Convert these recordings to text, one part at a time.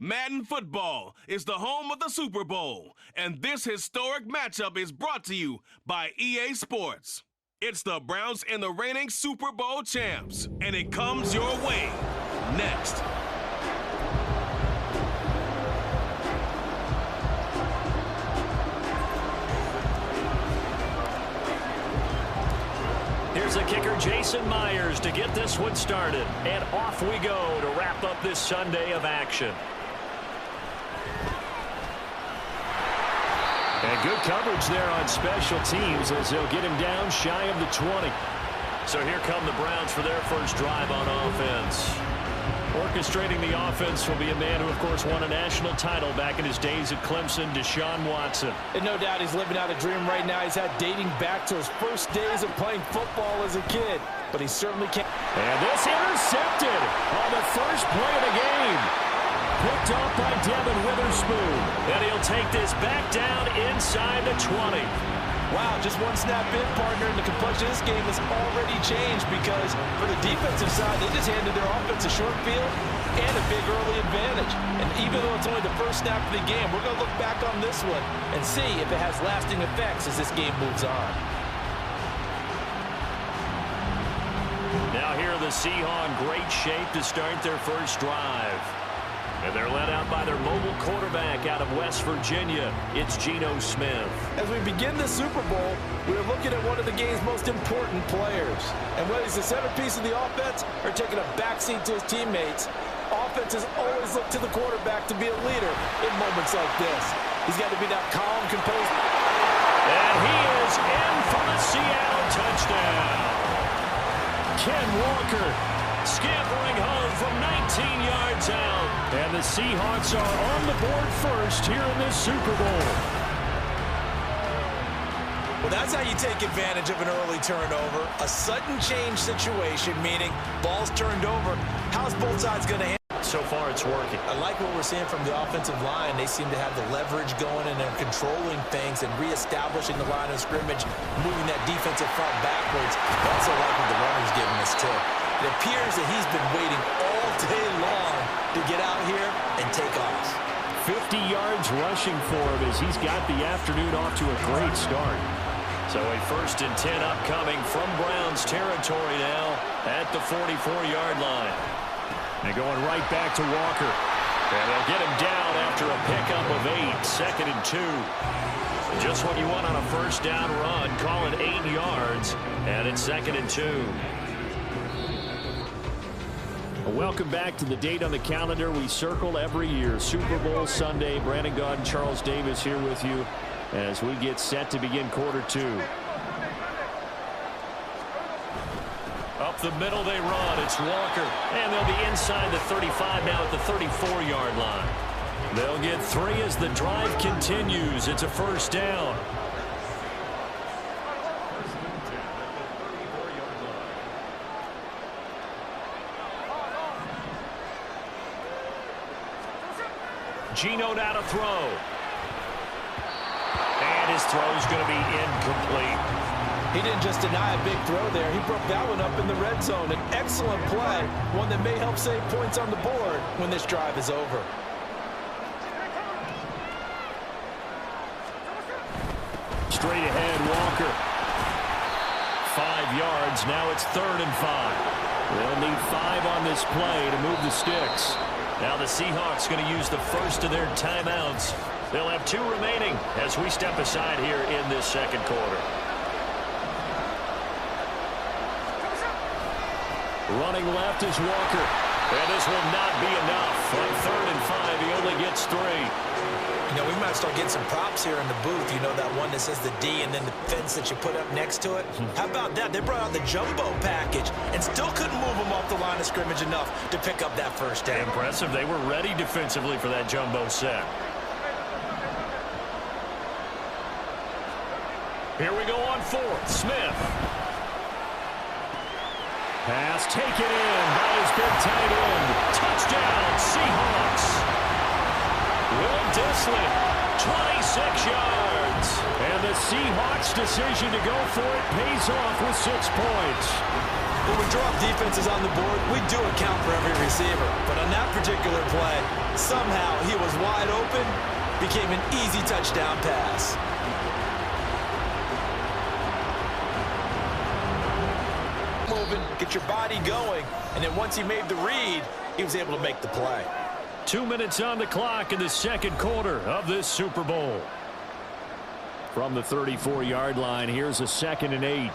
Madden football is the home of the Super Bowl, and this historic matchup is brought to you by EA Sports. It's the Browns and the reigning Super Bowl champs, and it comes your way next. Here's the kicker, Jason Myers, to get this one started. And off we go to wrap up this Sunday of action. And good coverage there on special teams as they'll get him down shy of the 20. So here come the Browns for their first drive on offense. Orchestrating the offense will be a man who, of course, won a national title back in his days at Clemson, Deshaun Watson. And no doubt he's living out a dream right now. He's had dating back to his first days of playing football as a kid. But he certainly can't. And this intercepted on the first play of the game. Picked off by Devin Witherspoon. And he'll take this back down inside the 20. Wow, just one snap in, partner, and the complexion of this game has already changed because for the defensive side, they just handed their offense a short field and a big early advantage. And even though it's only the first snap of the game, we're going to look back on this one and see if it has lasting effects as this game moves on. Now here are the Seahawks in great shape to start their first drive. And they're led out by their mobile quarterback out of West Virginia. It's Geno Smith. As we begin the Super Bowl, we're looking at one of the game's most important players. And whether he's the centerpiece of the offense or taking a backseat to his teammates, offenses always look to the quarterback to be a leader in moments like this. He's got to be that calm, composed. And he is in for the Seattle touchdown. Ken Walker scampering home from 19 yards out. And the Seahawks are on the board first here in this Super Bowl. Well, that's how you take advantage of an early turnover. A sudden change situation, meaning balls turned over. How's both sides going to handle? So far, it's working. I like what we're seeing from the offensive line. They seem to have the leverage going, and they're controlling things and reestablishing the line of scrimmage, moving that defensive front backwards. I also like what the runner's giving us, too. It appears that he's been waiting all day long to get out here and take off. 50 yards rushing for him as he's got the afternoon off to a great start. So a 1st and 10 upcoming from Browns territory now at the 44-yard line. And going right back to Walker. And they'll get him down after a pickup of 8, 2nd and 2. Just what you want on a first down run. Call it 8 yards. And it's 2nd and 2. Welcome back to the date on the calendar we circle every year. Super Bowl Sunday. Brandon Gaudin, Charles Davis here with you as we get set to begin quarter 2. Up the middle they run. It's Walker. And they'll be inside the 35 now at the 34-yard line. They'll get 3 as the drive continues. It's a first down. Geno now to throw. And his throw's going to be incomplete. He didn't just deny a big throw there. He broke that one up in the red zone. An excellent play, one that may help save points on the board when this drive is over. Straight ahead, Walker. 5 yards. Now it's 3rd and 5. They'll need 5 on this play to move the sticks. Now the Seahawks going to use the first of their timeouts. They'll have 2 remaining as we step aside here in this second quarter. Running left is Walker. And this will not be enough. On 3rd and 5, he only gets 3. You know, we might start getting some props here in the booth. You know, that one that says the D and then the fence that you put up next to it. How about that? They brought out the jumbo package and still couldn't move them off the line of scrimmage enough to pick up that first down. Impressive. They were ready defensively for that jumbo set. Here we go on 4th. Smith. Pass taken in by his big tight end. Touchdown, Seahawks. Will Disley, 26 yards. And the Seahawks' decision to go for it pays off with 6 points. When we drop defenses on the board, we do account for every receiver. But on that particular play, somehow he was wide open, became an easy touchdown pass. Moving, get your body going, and then once he made the read, he was able to make the play. 2 minutes on the clock in the second quarter of this Super Bowl. From the 34-yard line, here's a 2nd and 8.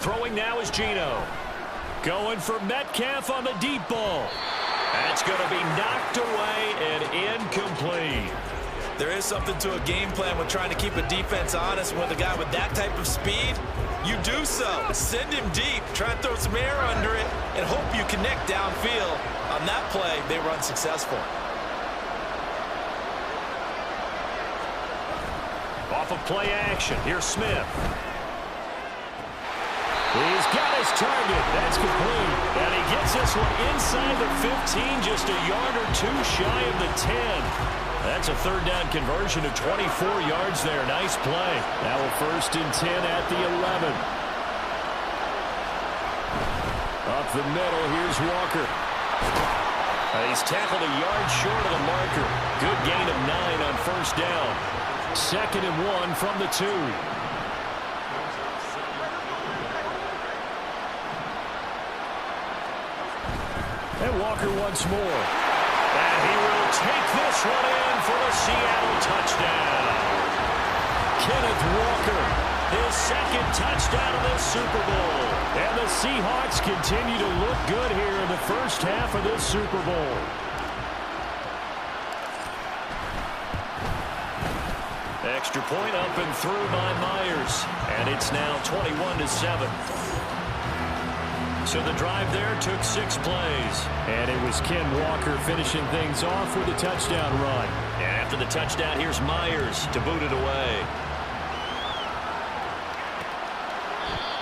Throwing now is Geno. Going for Metcalf on the deep ball. That's going to be knocked away and incomplete. There is something to a game plan with trying to keep a defense honest. With a guy with that type of speed, you do so. Send him deep, try and throw some air under it, and hope you connect downfield. On that play, they were unsuccessful. Off of play action, here's Smith. He's got his target. That's complete. And he gets this one inside the 15, just a yard or two shy of the 10. That's a third down conversion of 24 yards there. Nice play. Now a 1st and 10 at the 11. Up the middle, here's Walker. He's tackled a yard short of the marker. Good gain of 9 on 1st down. 2nd and 1 from the 2. And Walker once more. And he will take this one in for the Seattle touchdown. Kenneth Walker, his 2nd touchdown of this Super Bowl. And the Seahawks continue to look good here in the first half of this Super Bowl. Extra point up and through by Myers. And it's now 21-7. So the drive there took 6 plays. And it was Ken Walker finishing things off with a touchdown run. And after the touchdown, here's Myers to boot it away.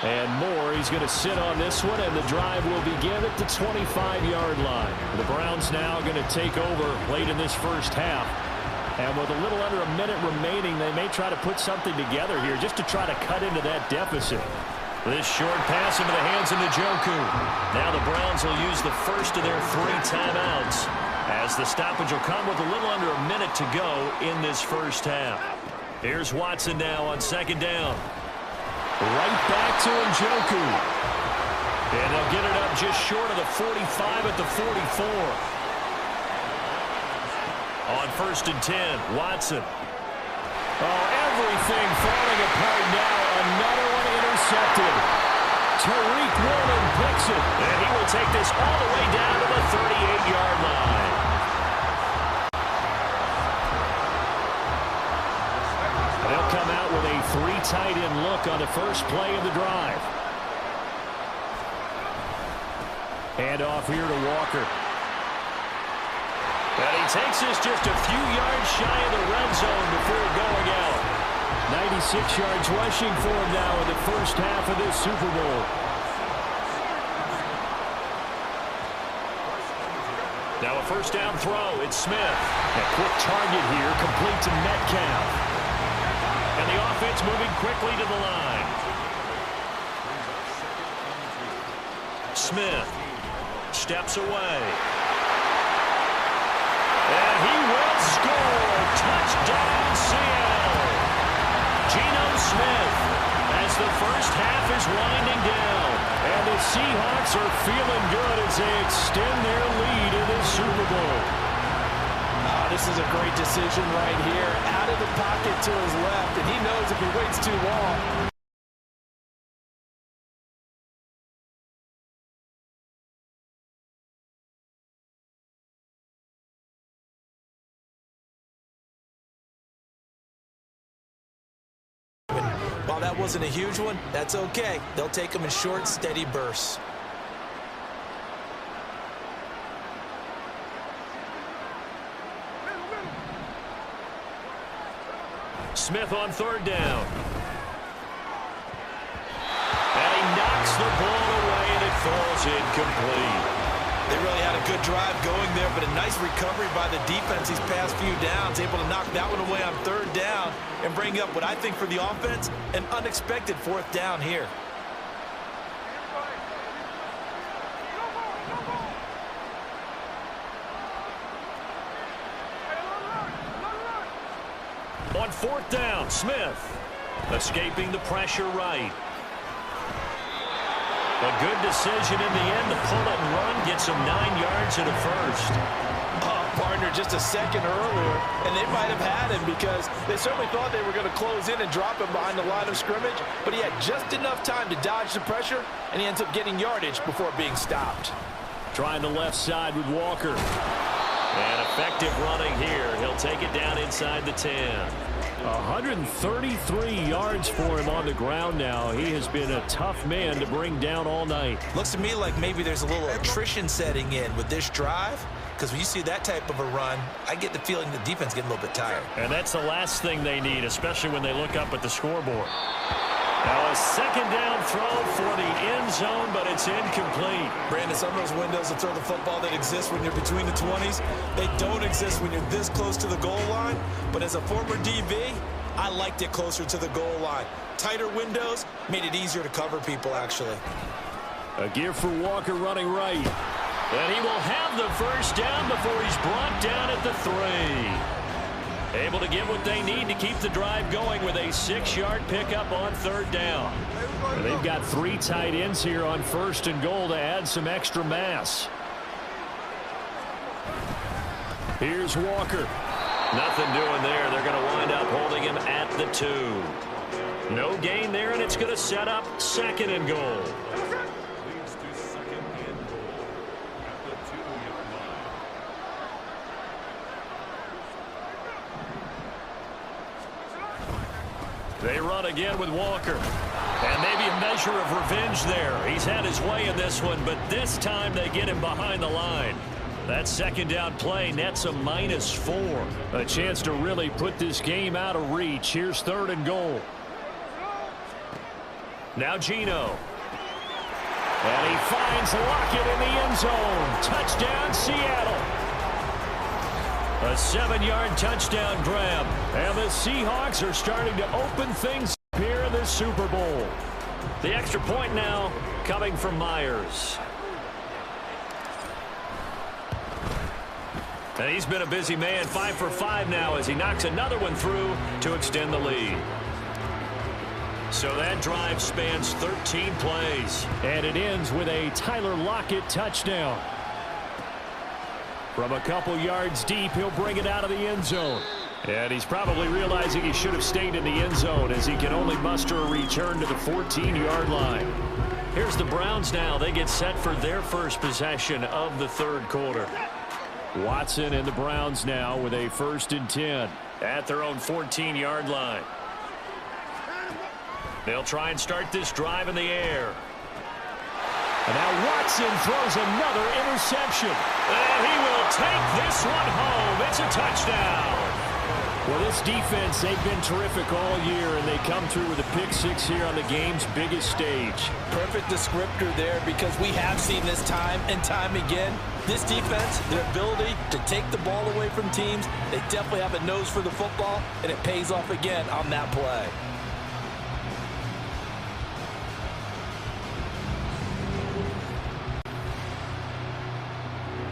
And Moore, he's going to sit on this one, and the drive will begin at the 25-yard line. The Browns now going to take over late in this first half. And with a little under a minute remaining, they may try to put something together here just to try to cut into that deficit. This short pass into the hands of Njoku. Now the Browns will use the first of their 3 timeouts, as the stoppage will come with a little under a minute to go in this first half. Here's Watson now on 2nd down. Right back to Njoku. And they'll get it up just short of the 45 at the 44. On 1st and 10, Watson. Oh, everything falling apart now. Another one intercepted. Tariq Woolen picks it. And he will take this all the way down to the 38-yard line. They'll come out with a 3 tight end look on the first play of the drive. Hand off here to Walker. And he takes this just a few yards shy of the red zone before going out. 96 yards rushing for him now in the first half of this Super Bowl. Now a 1st down throw. It's Smith. A quick target here, complete to Metcalf. And the offense moving quickly to the line. Smith steps away. And he will score. Touchdown, Seattle. Geno Smith, as the first half is winding down. And the Seahawks are feeling good as they extend their lead in the Super Bowl. This is a great decision right here. Out of the pocket to his left, and he knows if he waits too long, while that wasn't a huge one, that's okay. They'll take them in short, steady bursts. Smith on 3rd down. And he knocks the ball away, and it falls incomplete. They really had a good drive going there, but a nice recovery by the defense these past few downs, able to knock that one away on 3rd down and bring up what I think for the offense, an unexpected 4th down here. On 4th down, Smith escaping the pressure right. A good decision in the end to pull it and run, gets him 9 yards and a first. Partner, just a second earlier, and they might have had him because they certainly thought they were going to close in and drop him behind the line of scrimmage, but he had just enough time to dodge the pressure, and he ends up getting yardage before being stopped. Trying the left side with Walker. And effective running here. He'll take it down inside the 10. 133 yards for him on the ground now. He has been a tough man to bring down all night. Looks to me like maybe there's a little attrition setting in with this drive, because when you see that type of a run, I get the feeling the defense getting a little bit tired. And that's the last thing they need, especially when they look up at the scoreboard. Now a 2nd down throw for the end zone, but it's incomplete. Brandon, some of those windows to throw the football that exist when you're between the 20s, they don't exist when you're this close to the goal line. But as a former DB, I liked it closer to the goal line. Tighter windows made it easier to cover people, actually. A give for Walker running right. And he will have the first down before he's brought down at the 3. Able to get what they need to keep the drive going with a 6-yard pickup on 3rd down. And they've got 3 tight ends here on 1st and goal to add some extra mass. Here's Walker. Nothing doing there. They're going to wind up holding him at the 2. No gain there, and it's going to set up 2nd and goal. They run again with Walker. And maybe a measure of revenge there. He's had his way in this one, but this time they get him behind the line. That 2nd down play nets a -4. A chance to really put this game out of reach. Here's 3rd and goal. Now Geno. And he finds Lockett in the end zone. Touchdown, Seattle. A 7-yard touchdown grab. And the Seahawks are starting to open things here in the Super Bowl. The extra point now coming from Myers. And he's been a busy man, 5 for 5 now as he knocks another one through to extend the lead. So that drive spans 13 plays. And it ends with a Tyler Lockett touchdown. From a couple yards deep, he'll bring it out of the end zone. And he's probably realizing he should have stayed in the end zone as he can only muster a return to the 14-yard line. Here's the Browns now. They get set for their first possession of the 3rd quarter. Watson and the Browns now with a 1st and 10 at their own 14-yard line. They'll try and start this drive in the air. And now Watson throws another interception. And he will take this one home. It's a touchdown. Well, this defense, they've been terrific all year, and they come through with a pick-6 here on the game's biggest stage. Perfect descriptor there, because we have seen this time and time again. This defense, their ability to take the ball away from teams, they definitely have a nose for the football, and it pays off again on that play.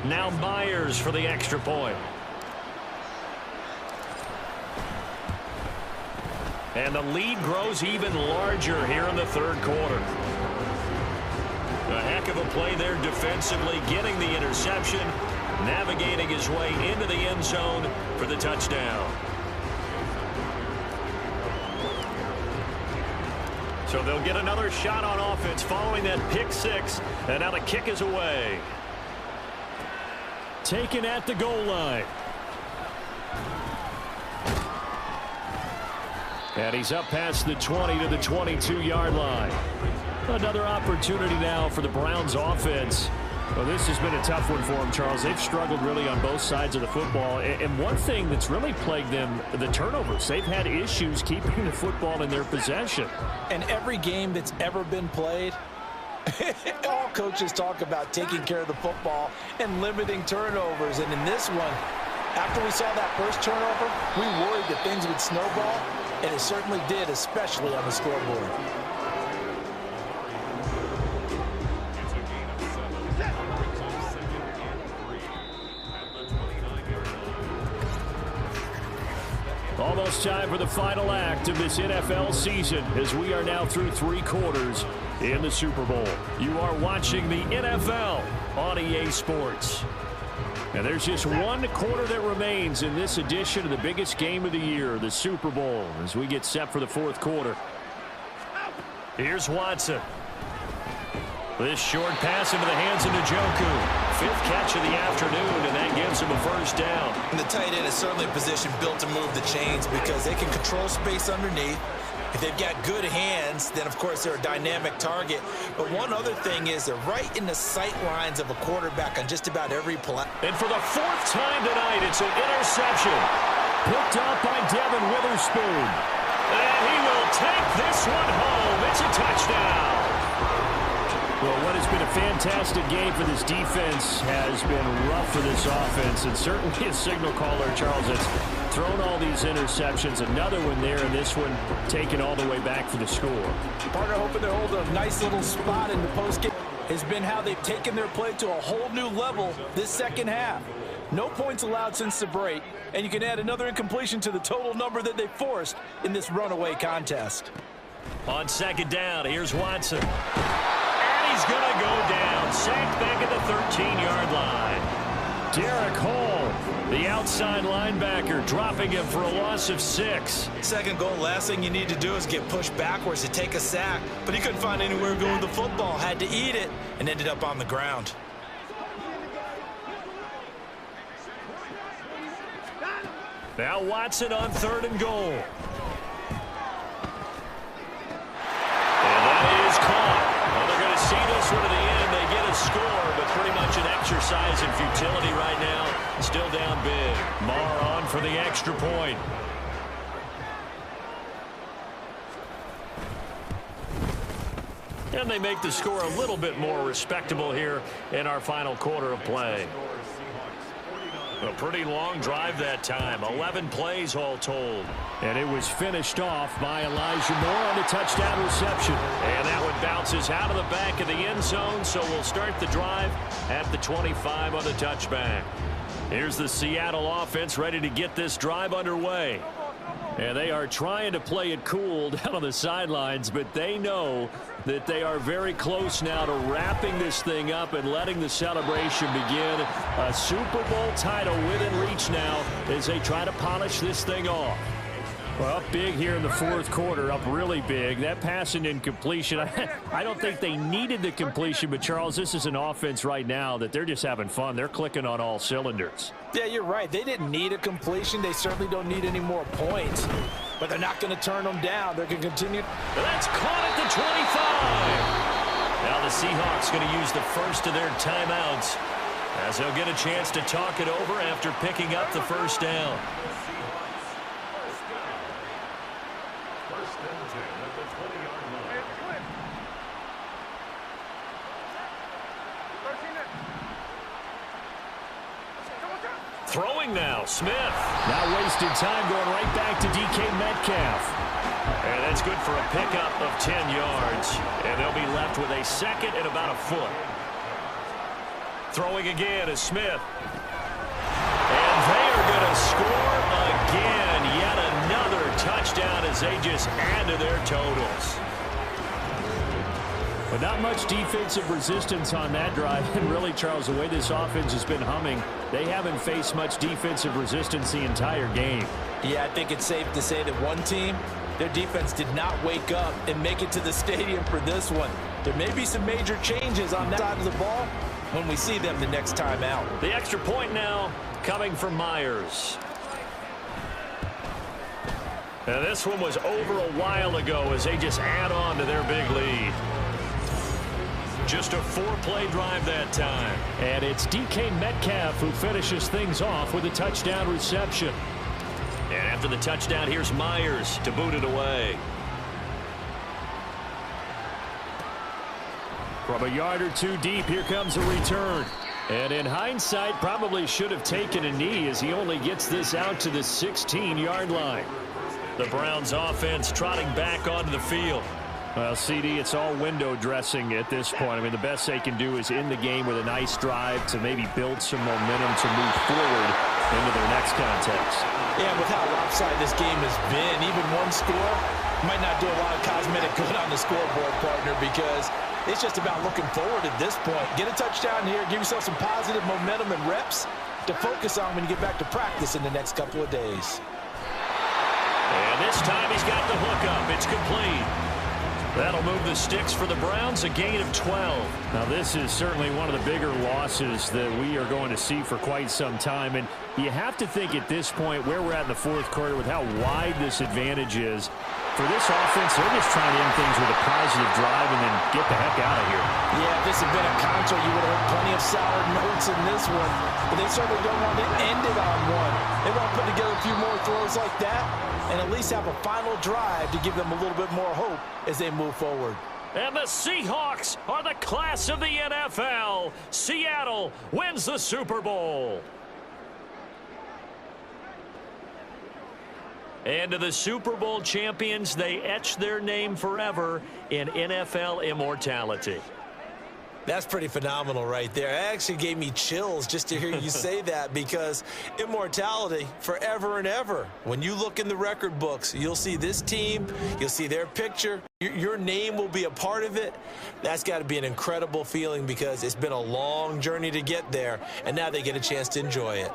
Now Myers for the extra point. And the lead grows even larger here in the 3rd quarter. A heck of a play there defensively, getting the interception, navigating his way into the end zone for the touchdown. So they'll get another shot on offense following that pick-6, and now the kick is away. Taken at the goal line. And he's up past the 20 to the 22-yard line. Another opportunity now for the Browns offense. Well, this has been a tough one for them, Charles. They've struggled really on both sides of the football. And one thing that's really plagued them, the turnovers. They've had issues keeping the football in their possession. And every game that's ever been played, All coaches talk about taking care of the football and limiting turnovers. And in this one, after we saw that first turnover, we worried that things would snowball, and it certainly did, especially on the scoreboard. Almost time for the final act of this NFL season as we are now through 3 quarters in the Super Bowl. You are watching the NFL on EA Sports. And there's just 1 quarter that remains in this edition of the biggest game of the year, the Super Bowl, as we get set for the 4th quarter. Here's Watson. This short pass into the hands of Njoku. 5th catch of the afternoon, and that gives him a first down. And the tight end is certainly a position built to move the chains because they can control space underneath. If they've got good hands, then, of course, they're a dynamic target. But one other thing is they're right in the sight lines of a quarterback on just about every play. And for the 4th time tonight, it's an interception. Picked off by Devin Witherspoon. And he will take this one home. It's a touchdown. Well, what has been a fantastic game for this defense has been rough for this offense, and certainly a signal caller, Charles, that's thrown all these interceptions. Another one there, and this one taken all the way back for the score. Partner hoping they hold a nice little spot in the postgame has been how they've taken their play to a whole new level this second half. No points allowed since the break, and you can add another incompletion to the total number that they forced in this runaway contest. On 2nd down, here's Watson. He's going to go down. Sacked back at the 13-yard line. Derek Hall, the outside linebacker, dropping him for a loss of 6. Second goal, last thing you need to do is get pushed backwards to take a sack. But he couldn't find anywhere to go with the football. Had to eat it and ended up on the ground. Now Watson on 3rd and goal. And that is caught. See this one to the end. They get a score, but pretty much an exercise in futility right now. Still down big. Marr on for the extra point. And they make the score a little bit more respectable here in our final quarter of play. A pretty long drive that time. 11 plays all told. And it was finished off by Elijah Moore on the touchdown reception. And that one bounces out of the back of the end zone, so we'll start the drive at the 25 on the touchback. Here's the Seattle offense ready to get this drive underway. And they are trying to play it cool down on the sidelines, but they know that they are very close now to wrapping this thing up and letting the celebration begin. A Super Bowl title within reach now as they try to polish this thing off. Well, up big here in the 4th quarter, up really big. That pass and incompletion, I don't think they needed the completion, but Charles, this is an offense right now that they're just having fun. They're clicking on all cylinders. Yeah, you're right. They didn't need a completion. They certainly don't need any more points, but they're not going to turn them down. They're going to continue. That's caught at the 25. Now the Seahawks going to use the first of their timeouts as they'll get a chance to talk it over after picking up the first down. Throwing now, Smith. Now wasted time going right back to DK Metcalf. And that's good for a pickup of 10 yards. And they'll be left with a 2nd and about a foot. Throwing again is Smith. And they are going to score again. Yet another touchdown as they just add to their totals. But not much defensive resistance on that drive. And really, Charles, the way this offense has been humming, they haven't faced much defensive resistance the entire game. Yeah, I think it's safe to say that one team, their defense did not wake up and make it to the stadium for this one. There may be some major changes on that side of the ball when we see them the next time out. The extra point now coming from Myers. And this one was over a while ago as they just add on to their big lead. Just a 4-play drive that time. And it's DK Metcalf who finishes things off with a touchdown reception. And after the touchdown, here's Myers to boot it away. From a yard or two deep, here comes a return. And in hindsight, probably should have taken a knee as he only gets this out to the 16-yard line. The Browns offense trotting back onto the field. Well, CD, it's all window dressing at this point. I mean, the best they can do is end the game with a nice drive to maybe build some momentum to move forward into their next contest. Yeah, with how lopsided this game has been, even one score might not do a lot of cosmetic good on the scoreboard, partner, because it's just about looking forward at this point. Get a touchdown here, give yourself some positive momentum and reps to focus on when you get back to practice in the next couple of days. And this time he's got the hook up. It's complete. That'll move the sticks for the Browns, a gain of 12. Now, this is certainly one of the bigger losses that we are going to see for quite some time. And you have to think at this point where we're at in the fourth quarter with how wide this advantage is. For this offense, they're just trying to end things with a positive drive and then get the heck out of here. Yeah, if this had been a contra, you would have heard plenty of sour notes in this one. But they certainly don't want to end it on one. They want to put together a few more throws like that and at least have a final drive to give them a little bit more hope as they move forward. And the Seahawks are the class of the NFL. Seattle wins the Super Bowl. And to the Super Bowl champions, they etch their name forever in NFL immortality. That's pretty phenomenal right there. It actually gave me chills just to hear you say that, because immortality forever and ever. When you look in the record books, you'll see this team, you'll see their picture, your name will be a part of it. That's got to be an incredible feeling, because it's been a long journey to get there, and now they get a chance to enjoy it.